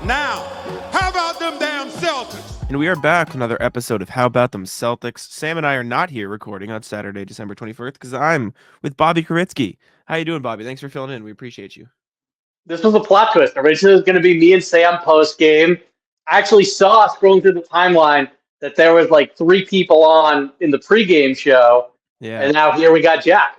Now, how about them damn Celtics? And we are back with another episode of How About Them Celtics. Sam and I are not here recording on Saturday, December 21st, because I'm with Bobby Koritsky. How you doing, Bobby? Thanks for filling in. We appreciate you. This was a plot twist. Originally, it was going to be me and Sam post game. I actually saw scrolling through the timeline that there was like three people on in the pregame show, Yeah. and now here we got Jack.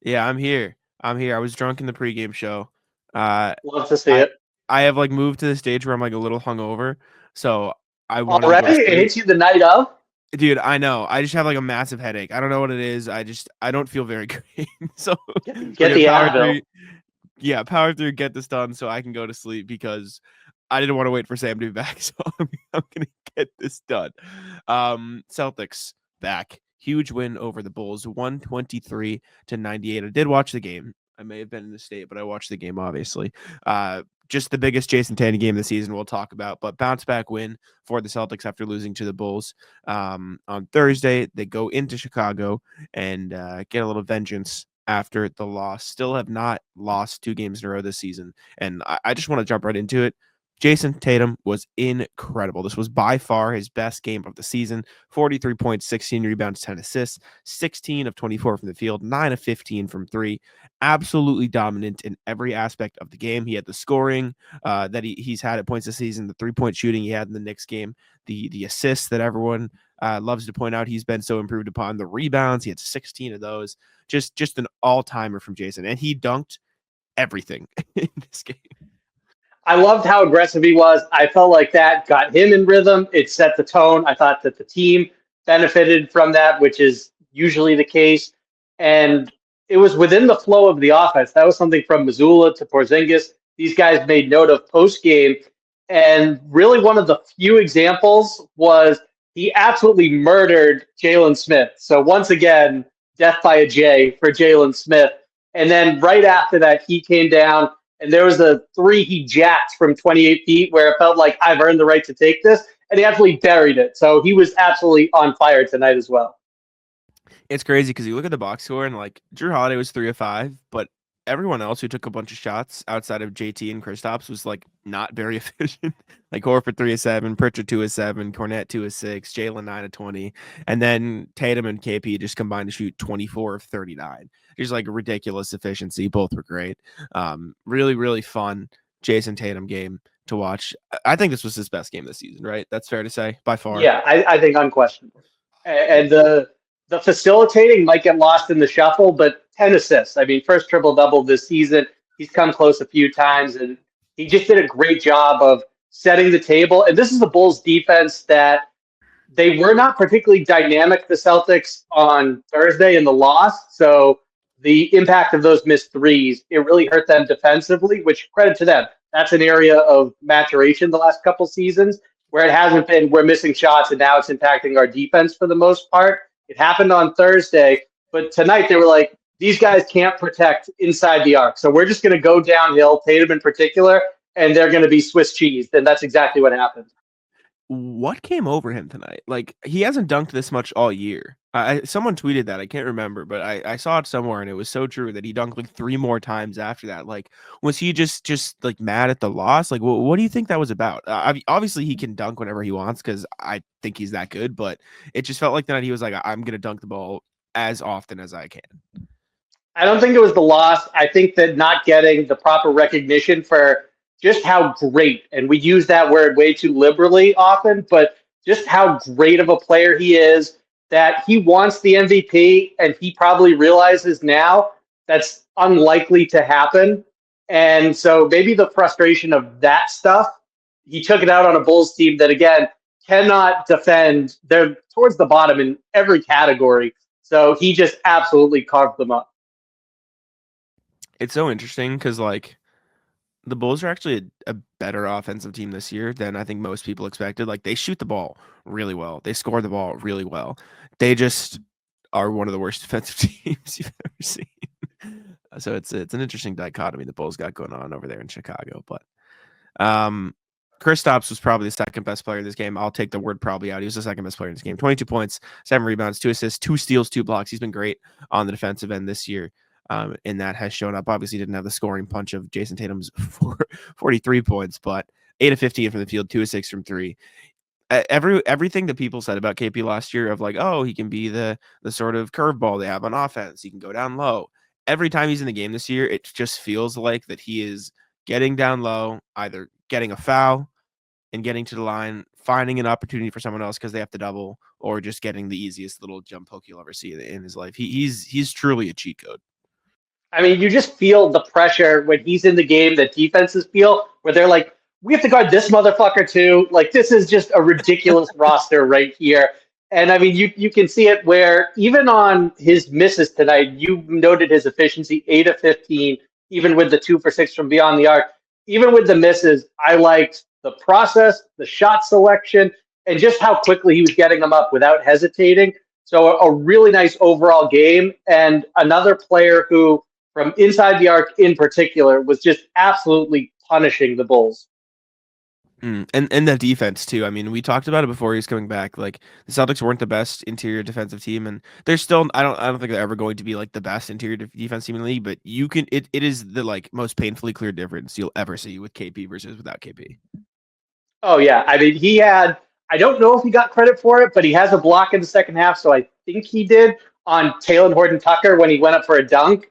Yeah, I'm here. I was drunk in the pregame show. Uh, Love to see I it. I have like moved to the stage where I'm like a little hungover, so I wanted to go to Already, it sleep. hits you the night of. Dude, I know. I just have like a massive headache. I don't know what it is. I don't feel very great. So Get we're the power Advil. through. Yeah, power through, get this done so I can go to sleep because I didn't want to wait for Sam to be back. So I'm gonna get this done. Celtics back. Huge win over the Bulls, 123-98. I did watch the game. I may have been in the state, but I watched the game, obviously. Just the biggest Jayson Tatum game of the season we'll talk about, but bounce back win for the Celtics after losing to the Bulls. On Thursday, they go into Chicago and get a little vengeance after the loss. Still have not lost 2 games in a row this season. And I just want to jump right into it. Jayson Tatum was incredible. This was by far his best game of the season. 43 points, 16 rebounds, 10 assists, 16 of 24 from the field, 9 of 15 from 3. Absolutely dominant in every aspect of the game. He had the scoring that he's had at points this season, the 3-point shooting he had in the Knicks game, the assists that everyone loves to point out he's been so improved upon, the rebounds. He had 16 of those. Just an all-timer from Jayson. And he dunked everything in this game. I loved how aggressive he was. I felt like that got him in rhythm. It set the tone. I thought that the team benefited from that, which is usually the case. And it was within the flow of the offense. That was something from Missoula to Porzingis. These guys made note of post game. And really, one of the few examples was he absolutely murdered Jalen Smith. So, once again, death by a J for Jalen Smith. And then right after that, he came down and there was a three he jacked from 28 feet where it felt like I've earned the right to take this. And he absolutely buried it. So he was absolutely on fire tonight as well. It's crazy because you look at the box score and like Drew Holiday was 3 of 5, but everyone else who took a bunch of shots outside of JT and Kristaps was like not very efficient. Like Horford 3 of 7, Pritchard 2 of 7, Cornette 2 of 6, Jalen 9 of 20, and then Tatum and KP just combined to shoot 24 of 39. Just like ridiculous efficiency. Both were great. Really fun Jayson Tatum game to watch. I think this was his best game this season, right? That's fair to say by far. Yeah, I think unquestionable. And the facilitating might get lost in the shuffle, but 10 assists. I mean, first triple double this season. He's come close a few times, and he just did a great job of setting the table. And this is the Bulls defense that they were not particularly dynamic, the Celtics, on Thursday in the loss. So the impact of those missed threes, it really hurt them defensively, which credit to them. That's an area of maturation the last couple seasons where it hasn't been we're missing shots and now it's impacting our defense for the most part. It happened on Thursday, but tonight they were like, these guys can't protect inside the arc. So we're just going to go downhill, Tatum in particular, and they're going to be Swiss cheese. And that's exactly what happened. What came over him tonight? Like he hasn't dunked this much all year. Someone tweeted that, I can't remember, but I saw it somewhere and it was so true that he dunked like 3 more times after that. Like was he just like mad at the loss? Like what do you think that was about? Obviously he can dunk whenever he wants because I think he's that good, but it just felt like tonight he was like, I'm gonna dunk the ball as often as I can. I don't think it was the loss. I think that not getting the proper recognition for just how great, and we use that word way too liberally often, but just how great of a player he is, that he wants the MVP, and he probably realizes now that's unlikely to happen. And so maybe the frustration of that stuff, he took it out on a Bulls team that, again, cannot defend. They're towards the bottom in every category. So he just absolutely carved them up. It's so interesting because like the Bulls are actually a better offensive team this year than I think most people expected. Like they shoot the ball really well. They score the ball really well. They just are one of the worst defensive teams you've ever seen. So it's an interesting dichotomy the Bulls got going on over there in Chicago. But Kristaps was probably the second best player in this game. I'll take the word probably out. He was the second best player in this game. 22 points, 7 rebounds, 2 assists, 2 steals, 2 blocks. He's been great on the defensive end this year. And that has shown up. Obviously, didn't have the scoring punch of Jayson Tatum's 43 points, but 8 of 15 from the field, 2 of 6 from 3. Everything that people said about KP last year of like, oh, he can be the sort of curveball they have on offense. He can go down low. Every time he's in the game this year, it just feels like that he is getting down low, either getting a foul and getting to the line, finding an opportunity for someone else because they have to double, or just getting the easiest little jump hook you'll ever see in his life. He's truly a cheat code. I mean, you just feel the pressure when he's in the game that defenses feel, where they're like, we have to guard this motherfucker too. Like, this is just a ridiculous roster right here. And I mean, you can see it where even on his misses tonight, you noted his efficiency, 8 of 15, even with the 2 for 6 from beyond the arc. Even with the misses, I liked the process, the shot selection, and just how quickly he was getting them up without hesitating. So a really nice overall game. And another player who, from inside the arc in particular, was just absolutely punishing the Bulls. And the defense too. I mean, we talked about it before he's coming back. Like the Celtics weren't the best interior defensive team, and they're still. I don't think they're ever going to be like the best interior defense team in the league. But you can. It is the like most painfully clear difference you'll ever see with KP versus without KP. Oh yeah, I mean he had. I don't know if he got credit for it, but he has a block in the second half, so I think he did on Taylor Horton-Tucker when he went up for a dunk,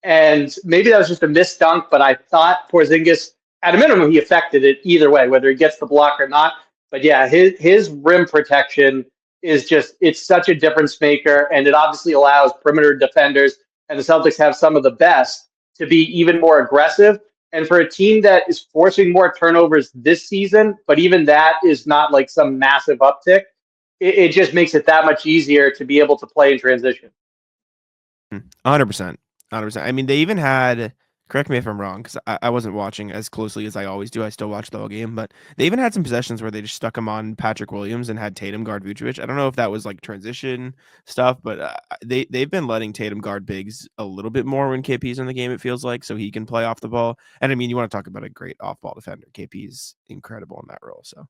and maybe that was just a missed dunk. But I thought Porzingis, at a minimum, he affected it either way, whether he gets the block or not. But yeah, his rim protection is just, it's such a difference maker, and it obviously allows perimeter defenders, and the Celtics have some of the best, to be even more aggressive. And for a team that is forcing more turnovers this season, but even that is not like some massive uptick, it just makes it that much easier to be able to play in transition. 100%. 100%. I mean, they even had, correct me if I'm wrong, because I wasn't watching as closely as I always do. I still watch the whole game, but they even had some possessions where they just stuck him on Patrick Williams and had Tatum guard Vucevic. I don't know if that was like transition stuff, but they've been letting Tatum guard bigs a little bit more when KP's in the game, it feels like, so he can play off the ball. And I mean, you want to talk about a great off-ball defender. KP's incredible in that role, so.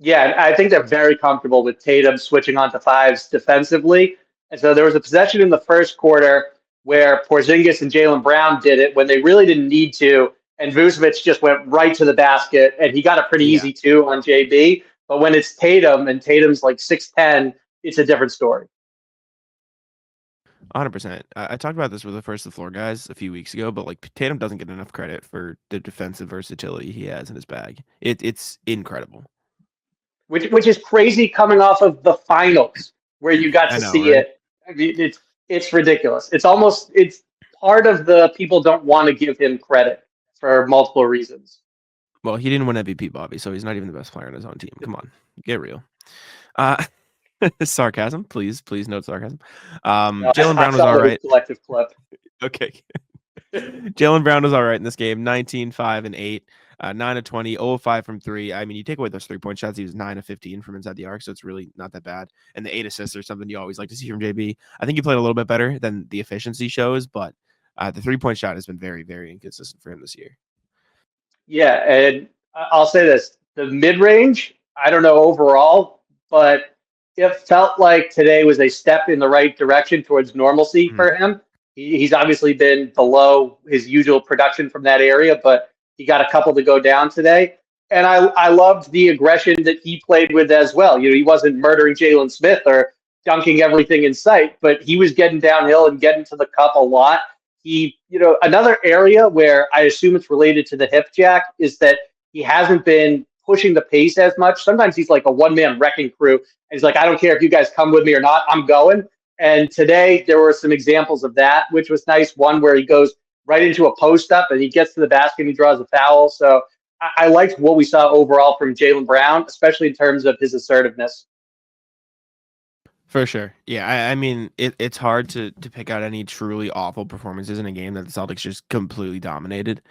Yeah, I think they're very comfortable with Tatum switching onto fives defensively. And so there was a possession in the first quarter where Porzingis and Jaylen Brown did it when they really didn't need to, and Vucevic just went right to the basket, and he got it pretty easy too on JB. But when it's Tatum, and Tatum's like 6'10", it's a different story. 100%. I talked about this with the first of the floor guys a few weeks ago, but like Tatum doesn't get enough credit for the defensive versatility he has in his bag. It's incredible. Which is crazy coming off of the finals where you got to see right? it. I mean, it's ridiculous. It's part of the people don't want to give him credit for multiple reasons. Well, he didn't win MVP, Bobby, so he's not even the best player on his own team. Come on, get real. Sarcasm, please note sarcasm. Jaylen Brown was all right. Collective clip. Okay. Jaylen Brown was all right in this game. 19, 5, and 8. 9 of 20, 0 of 5 from 3. I mean, you take away those 3-point shots, he was 9 of 15 from inside the arc, so it's really not that bad. And the 8 assists are something you always like to see from JB. I think he played a little bit better than the efficiency shows, but the 3-point shot has been very, very inconsistent for him this year. Yeah, and I'll say this. The mid-range, I don't know overall, but it felt like today was a step in the right direction towards normalcy for him. He's obviously been below his usual production from that area, but he got a couple to go down today. And I loved the aggression that he played with as well. You know, he wasn't murdering Jalen Smith or dunking everything in sight, but he was getting downhill and getting to the cup a lot. He, another area where I assume it's related to the hip jack is that he hasn't been pushing the pace as much. Sometimes he's like a one-man wrecking crew. And he's like, I don't care if you guys come with me or not, I'm going. And today there were some examples of that, which was nice. One where he goes right into a post up and he gets to the basket and he draws a foul. So I liked what we saw overall from Jaylen Brown, especially in terms of his assertiveness. For sure. Yeah, I mean, it's hard to pick out any truly awful performances in a game that the Celtics just completely dominated.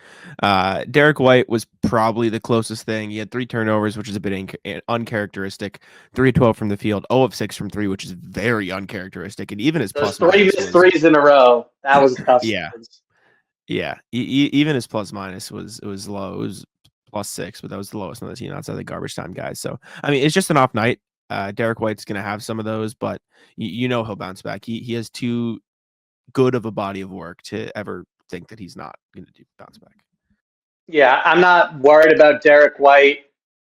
Derrick White was probably the closest thing. He had 3 turnovers, which is a bit uncharacteristic. 3 of 12 from the field, 0 of 6 from 3, which is very uncharacteristic. And even his those 3 missed threes in a row. That was tough. Yeah. Even his plus minus was low. It was +6, but that was the lowest on the team outside the garbage time guys. So I mean, it's just an off night. Derrick White's going to have some of those, but he'll bounce back. He has too good of a body of work to ever think that he's not going to bounce back. Yeah, I'm not worried about Derrick White.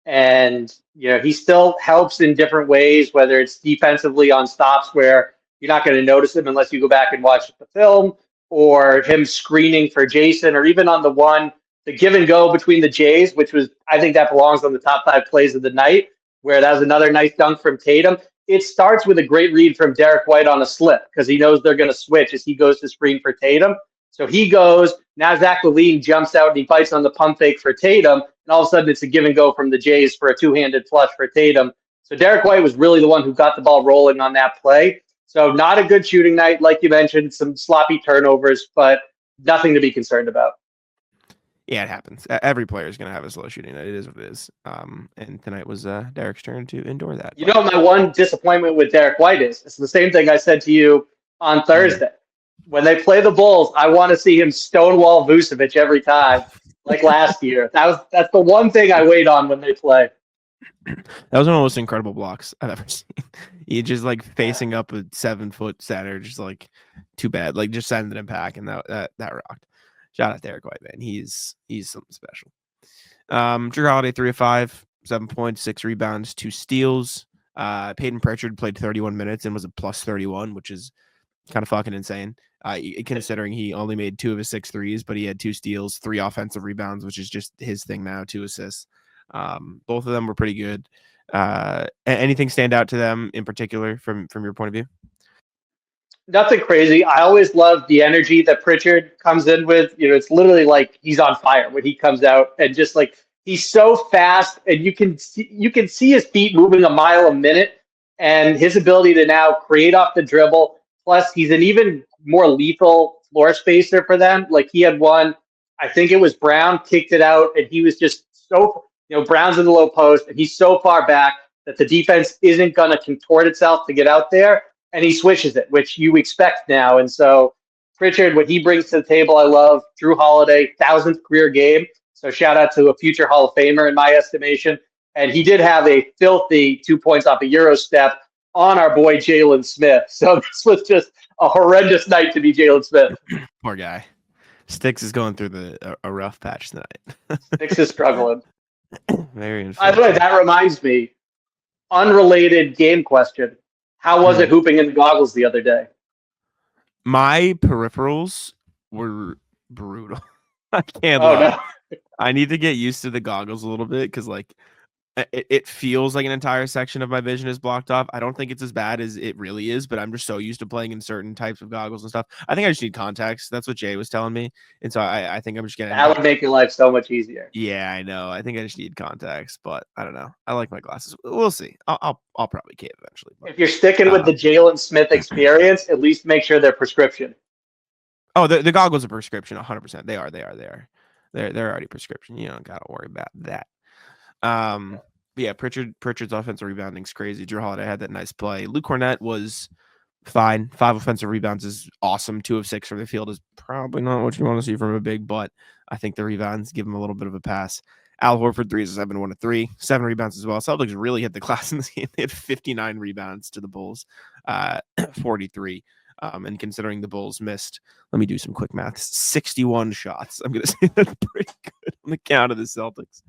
And, he still helps in different ways, whether it's defensively on stops where you're not going to notice him unless you go back and watch the film, or him screening for Jayson, or even on the give and go between the Jays, which was, I think that belongs on the top 5 plays of the night, where that was another nice dunk from Tatum. It starts with a great read from Derrick White on a slip because he knows they're going to switch as he goes to screen for Tatum. So he goes, now Zach LaVine jumps out and he bites on the pump fake for Tatum, and all of a sudden it's a give and go from the Jays for a two-handed flush for Tatum. So Derrick White was really the one who got the ball rolling on that play. So not a good shooting night, like you mentioned, some sloppy turnovers, but nothing to be concerned about. Yeah, it happens. Every player is going to have a slow shooting night. It is what it is. And tonight was Derrick's turn to endure that. My one disappointment with Derrick White is it's the same thing I said to you on Thursday. When they play the Bulls, I want to see him stonewall Vucevic every time, like last year. That's the one thing I wait on when they play. That was one of the most incredible blocks I've ever seen. He just facing up a 7-foot center, just too bad, just sending him back, and that rocked. Shout out Derrick White, man. He's something special. Jrue Holiday 3 of 5, 7 points, 6 rebounds, 2 steals. Peyton Pritchard played 31 minutes and was a plus 31, which is kind of fucking insane. Considering he only made 2 of his 6 threes, but he had 2 steals, 3 offensive rebounds, which is just his thing now, 2 assists. Both of them were pretty good. Anything stand out to them in particular from your point of view? Nothing crazy. I always love the energy that Pritchard comes in with. It's literally like he's on fire when he comes out, and just he's so fast, and you can see his feet moving a mile a minute, and his ability to now create off the dribble. Plus, he's an even more lethal floor spacer for them. He had one, I think it was Brown, kicked it out, and he was just so, Brown's in the low post, and he's so far back that the defense isn't going to contort itself to get out there, and he swishes it, which you expect now. And so Pritchard, what he brings to the table, I love. Jrue Holiday, 1,000th career game. So shout out to a future Hall of Famer in my estimation. And he did have a filthy 2 points off a Euro step on our boy Jalen Smith. So this was just a horrendous night to be Jalen Smith. Poor guy. Sticks is going through a rough patch tonight. Sticks is struggling. Very By the way, that reminds me, unrelated game question. How was it hooping in the goggles the other day? My peripherals were brutal. I can't lie. No. I need to get used to the goggles a little bit because it feels like an entire section of my vision is blocked off. I don't think it's as bad as it really is, but I'm just so used to playing in certain types of goggles and stuff. I think I just need contacts. That's what Jay was telling me. And so I think I'm just getting that would make your life so much easier. Yeah, I know. I think I just need contacts, but I don't know. I like my glasses. We'll see. I'll probably cave eventually. But, if you're sticking with the Jalen Smith experience, at least make sure they're prescription. Oh, the goggles are prescription, 100%. They are. They're already prescription. You don't gotta worry about that. Yeah, Pritchard's offensive rebounding is crazy. Jrue Holiday had that nice play. Luke Cornett was fine. 5 offensive rebounds is awesome. 2 of 6 from the field is probably not what you want to see from a big, but I think the rebounds give him a little bit of a pass. Al Horford 3 is 7, 1 of 3, 7 rebounds as well. Celtics really hit the class in this game. They had 59 rebounds to the Bulls, 43. And considering the Bulls missed, let me do some quick math, 61 shots. I'm going to say that's pretty good on the count of the Celtics.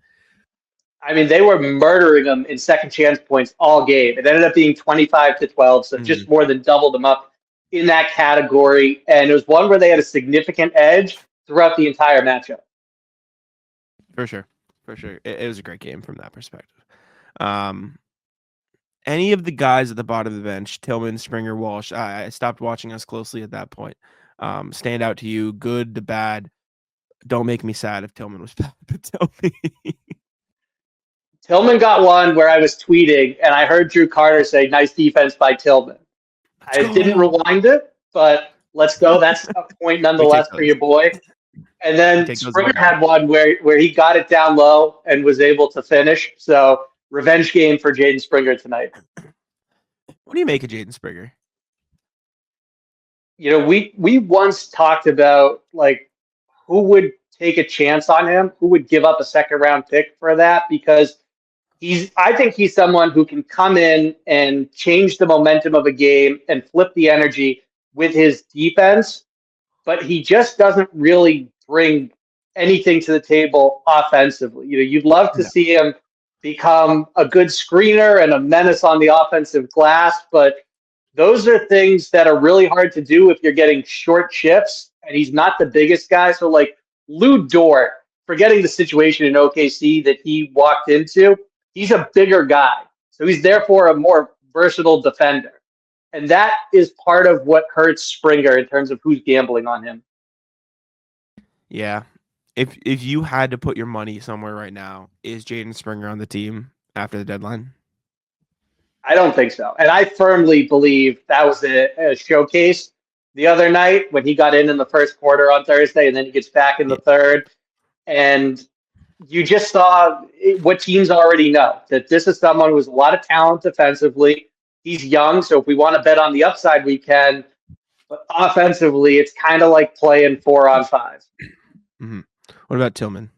I mean, they were murdering them in second chance points all game. It ended up being 25-12, so just more than doubled them up in that category. And it was one where they had a significant edge throughout the entire matchup. For sure. It was a great game from that perspective. Any of the guys at the bottom of the bench, Tillman, Springer, Walsh, I stopped watching us closely at that point. Stand out to you, good to bad. Don't make me sad if Tillman was bad, but tell me. Tillman got one where I was tweeting, and I heard Drew Carter say, "Nice defense by Tillman." I didn't rewind it, but let's go. That's a point nonetheless for your boy. And then Springer had one where he got it down low and was able to finish. So revenge game for Jaden Springer tonight. What do you make of Jaden Springer? We once talked about who would take a chance on him, who would give up a second round pick for that, because I think he's someone who can come in and change the momentum of a game and flip the energy with his defense, but he just doesn't really bring anything to the table offensively. You'd love to see him become a good screener and a menace on the offensive glass, but those are things that are really hard to do if you're getting short shifts, and he's not the biggest guy. So like Lou Dort, forgetting the situation in OKC that he walked into, he's a bigger guy. So he's therefore a more versatile defender. And that is part of what hurts Springer in terms of who's gambling on him. Yeah. If you had to put your money somewhere right now, is Jaden Springer on the team after the deadline? I don't think so. And I firmly believe that was a showcase the other night when he got in the first quarter on Thursday, and then he gets back in the third. And you just saw what teams already know, that this is someone who has a lot of talent defensively. He's young, so if we want to bet on the upside, we can. But offensively, it's kind of like playing 4-on-5. Mm-hmm. What about Tillman?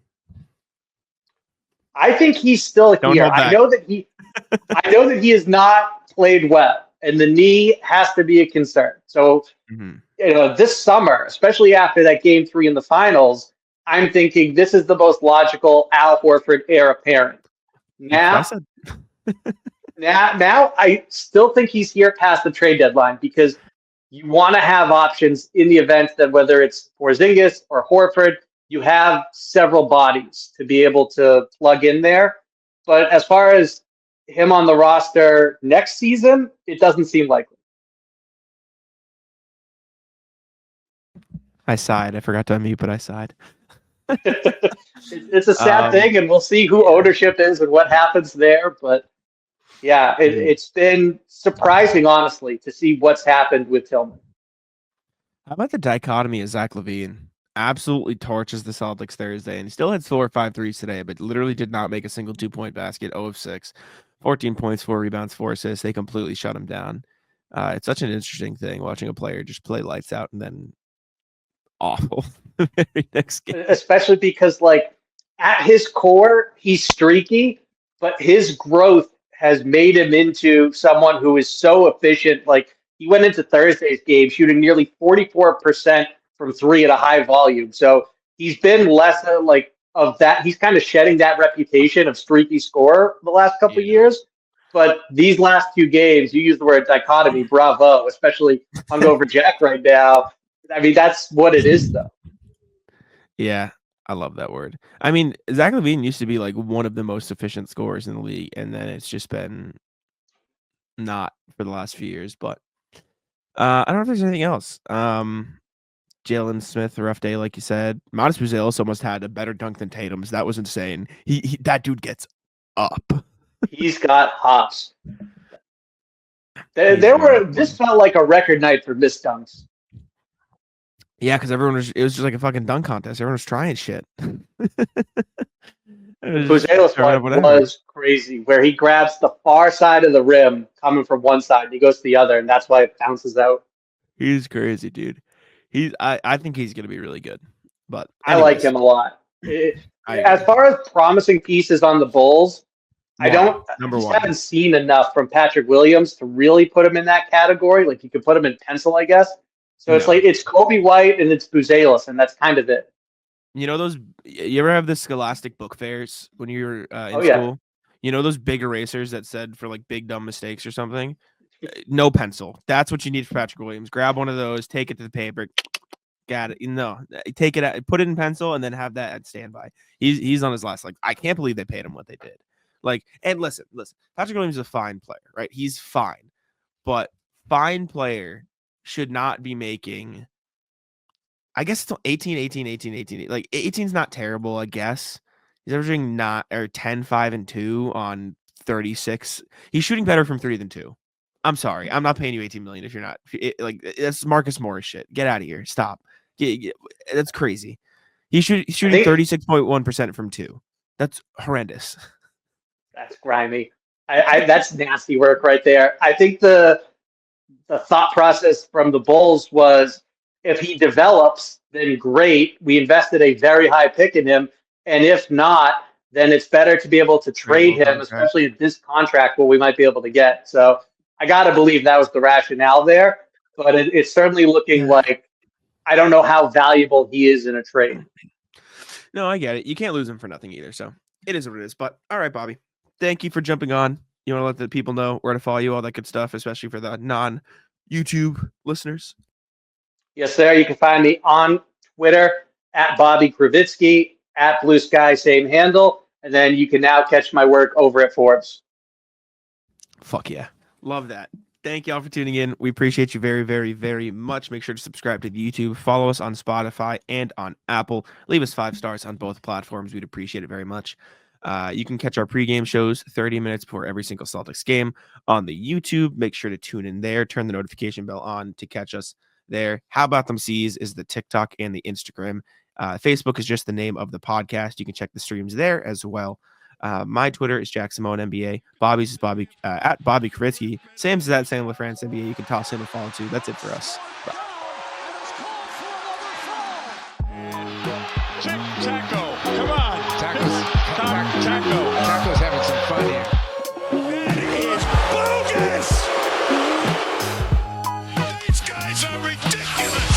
I think he's still here. I know that he has not played well, and the knee has to be a concern. So, this summer, especially after that Game 3 in the finals, I'm thinking this is the most logical Al Horford heir apparent. Now, now I still think he's here past the trade deadline because you want to have options in the event that whether it's Porzingis or Horford, you have several bodies to be able to plug in there. But as far as him on the roster next season, it doesn't seem likely. I sighed. I forgot to unmute, but I sighed. It's a sad thing, and we'll see who ownership is and what happens there. But yeah, it's been surprising, honestly, to see what's happened with Tillman. How about the dichotomy of Zach LaVine? Absolutely torches the Celtics Thursday, and he still had 4 or 5 threes today, but literally did not make a single 2-point basket. 0 of 6, 14 points, 4 rebounds, 4 assists. They completely shut him down. It's such an interesting thing watching a player just play lights out and then awful the very next game. Especially because, like, at his core, he's streaky, but his growth has made him into someone who is so efficient. Like, he went into Thursday's game shooting nearly 44% from 3 at a high volume. So he's been less of that. He's kind of shedding that reputation of streaky scorer the last couple of years. But these last 2 games, you use the word dichotomy, bravo, especially hungover Jack right now. I mean, that's what it is, though. Yeah, I love that word. I mean, Zach LaVine used to be like one of the most efficient scorers in the league, and then it's just been not for the last few years. But I don't know if there's anything else. Jalen Smith, a rough day, like you said. Modest Buzelis almost had a better dunk than Tatum's. That was insane. He that dude gets up. He's got hops. This felt like a record night for missed dunks. Yeah, because it was just like a fucking dunk contest. Everyone was trying shit. Buzelis was crazy, where he grabs the far side of the rim coming from one side, and he goes to the other, and that's why it bounces out. He's crazy, dude. I think he's gonna be really good. But anyways, I like him a lot. As far as promising pieces on the Bulls, I haven't seen enough from Patrick Williams to really put him in that category. Like, you could put him in pencil, I guess. So it's like it's Kobe White and it's Buzelis, and that's kind of it. You know those? You ever have the Scholastic book fairs when you were in school? You know those big erasers that said for like big dumb mistakes or something? No pencil. That's what you need for Patrick Williams. Grab one of those, take it to the paper. Got it. No, take it out, put it in pencil, and then have that at standby. He's on his last. Like, I can't believe they paid him what they did. Like, and listen. Patrick Williams is a fine player, right? He's fine, but fine player should not be making. I guess it's 18. Like, 18's not terrible, I guess. He's averaging 10, 5, and 2 on 36. He's shooting better from 3 than 2. I'm sorry. I'm not paying you $18 million if you're not. That's Marcus Morris shit. Get out of here. Stop. That's crazy. He's shooting 36.1% from 2. That's horrendous. That's grimy. That's nasty work right there. I think the thought process from the Bulls was, if he develops, then great. We invested a very high pick in him. And if not, then it's better to be able to trade him, especially at this contract, what we might be able to get. So I got to believe that was the rationale there. But it's certainly looking like I don't know how valuable he is in a trade. No, I get it. You can't lose him for nothing either. So it is what it is. But all right, Bobby, thank you for jumping on. You want to let the people know where to follow you, all that good stuff, especially for the non-YouTube listeners. Yes, sir. You can find me on Twitter at Bobby Kravitsky, at Blue Sky, same handle. And then you can now catch my work over at Forbes. Fuck yeah. Love that. Thank y'all for tuning in. We appreciate you very, very, very much. Make sure to subscribe to the YouTube. Follow us on Spotify and on Apple. Leave us 5 stars on both platforms. We'd appreciate it very much. You can catch our pregame shows 30 minutes before every single Celtics game on the YouTube. Make sure to tune in there. Turn the notification bell on to catch us there. How About Them C's is the TikTok and the Instagram. Facebook is just the name of the podcast. You can check the streams there as well. My Twitter is Jack Simone NBA. Bobby's is Bobby at Bobby Kravitsky. Sam's is at Sam LaFrance NBA. You can toss him a follow too. That's it for us. Bye. Taco, come on. Taco's having some fun here. That is bogus. These guys are ridiculous.